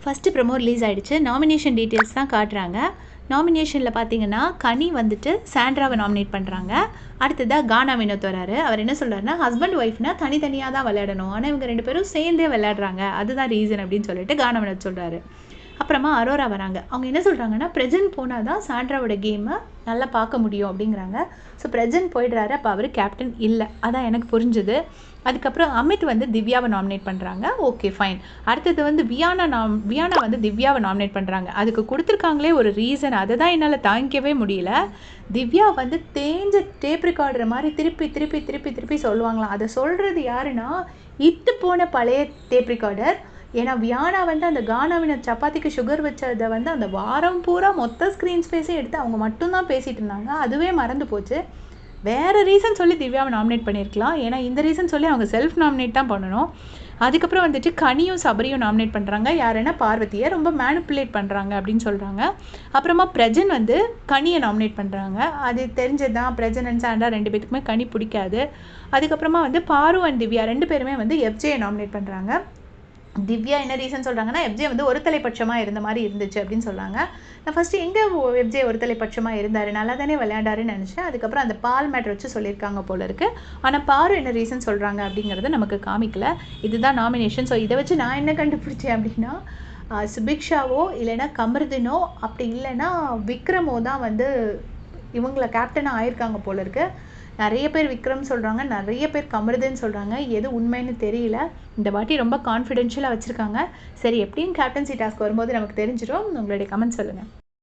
First promo release ஆகிடுச்சு. Nomination details தான் காட்டுறாங்க. நாமினேஷனில் பார்த்தீங்கன்னா கனி வந்துட்டு சாண்ட்ராவை நாமினேட் பண்ணுறாங்க. அடுத்ததாக கானா வினோத் வராரு. அவர் என்ன சொல்கிறாருன்னா, ஹஸ்பண்ட் ஒய்ஃப்னா தனித்தனியாக தான் விளையாடணும், ஆனால் இவங்க 2 பேரும் சேர்ந்தே விளையாடுறாங்க, அதுதான் ரீசன் அப்படின்னு சொல்லிட்டு கானா வினோத் சொல்கிறாரு. அப்புறமா அரோரா வராங்க. அவங்க என்ன சொல்கிறாங்கன்னா, ப்ரெசென்ட் போனால் தான் சாண்ட்ராவோட கேமை நல்லா பார்க்க முடியும் அப்படிங்கிறாங்க. ஸோ ப்ரெசென்ட் போயிடுறாரு. அப்போ அவர் கேப்டன் இல்லை, அதான் எனக்கு புரிஞ்சுது. அதுக்கப்புறம் அமித் வந்து திவ்யாவை நாமினேட் பண்ணுறாங்க. Okay fine. அடுத்தது வந்து வியானா வந்து திவ்யாவை நாமினேட் பண்ணுறாங்க. அதுக்கு கொடுத்துருக்காங்களே ஒரு ரீசன், அதை தான் என்னால் தாங்கிக்கவே முடியல. திவ்யா வந்து தேஞ்ச டேப் ரெக்கார்டுற மாதிரி திருப்பி திருப்பி திருப்பி திருப்பி சொல்லுவாங்களாம். அதை சொல்கிறது யாருன்னா, இத்து போன பழைய டேப் ரெக்கார்டர். ஏன்னா வியானா வந்து அந்த கானாவின சப்பாத்திக்கு சுகர் வச்சதை வந்து அந்த வாரம் பூரா மொத்த ஸ்க்ரீன் ஸ்பேஸே எடுத்து அவங்க மட்டும்தான் பேசிகிட்டு இருந்தாங்க. அதுவே மறந்து போச்சு. வேறு ரீசன் சொல்லி திவ்யாவை நாமினேட் பண்ணியிருக்கலாம். ஏன்னா இந்த ரீசன் சொல்லி அவங்க செல்ஃப் நாமினேட் தான் பண்ணணும். அதுக்கப்புறம் வந்துட்டு கனியும் சபரியும் நாமினேட் பண்ணுறாங்க. யாருன்னா பார்வதியை ரொம்ப மேனிப்புலேட் பண்ணுறாங்க அப்படின்னு சொல்கிறாங்க. அப்புறமா பிரஜன் வந்து கனியை நாமினேட் பண்ணுறாங்க. அது தெரிஞ்சது தான், பிரஜன் அண்ட் சாண்டா 2 பேத்துக்குமே கனி பிடிக்காது. அதுக்கப்புறமா வந்து பாரு அண்ட் திவ்யா 2 பேருமே வந்து எஃப்ஜேயை நாமினேட் பண்ணுறாங்க. திவ்யா என்ன ரீசன் சொல்கிறாங்கன்னா, எஃப்ஜே வந்து ஒரு தலைப்பட்சமாக இருந்த மாதிரி இருந்துச்சு அப்படின்னு சொல்கிறாங்க. நான் ஃபஸ்ட்டு எங்கே எஃப்ஜே ஒரு தலைப்பட்சமாக இருந்தார், நல்லா தானே விளையாண்டாருன்னு நினச்சேன். அதுக்கப்புறம் அந்த பால் மேட்ரு வச்சு சொல்லியிருக்காங்க போல இருக்குது. ஆனால் பாரு என்ன ரீசன் சொல்கிறாங்க அப்படிங்கிறத நமக்கு காமிக்கல. இதுதான் நாமினேஷன். ஸோ இதை வச்சு நான் என்ன கண்டுபிடிச்சேன் அப்படின்னா, சுபிக்ஷாவோ இல்லைன்னா கமருதீனோ அப்படி இல்லைன்னா விக்ரமோ தான் வந்து இவங்கள கேப்டனாக ஆயிருக்காங்க போல இருக்குது. நிறைய பேர் விக்ரம் சொல்கிறாங்க, நிறைய பேர் கமருதீன் சொல்கிறாங்க. எது உண்மைன்னு தெரியல. இந்த வாட்டி ரொம்ப கான்ஃபிடென்ஷியலாக வச்சுருக்காங்க. சரி, எப்படியும் கேப்டன்சி டாஸ்க் வரும்போது நமக்கு தெரிஞ்சிடும். உங்களுடைய கமெண்ட் சொல்லுங்கள்.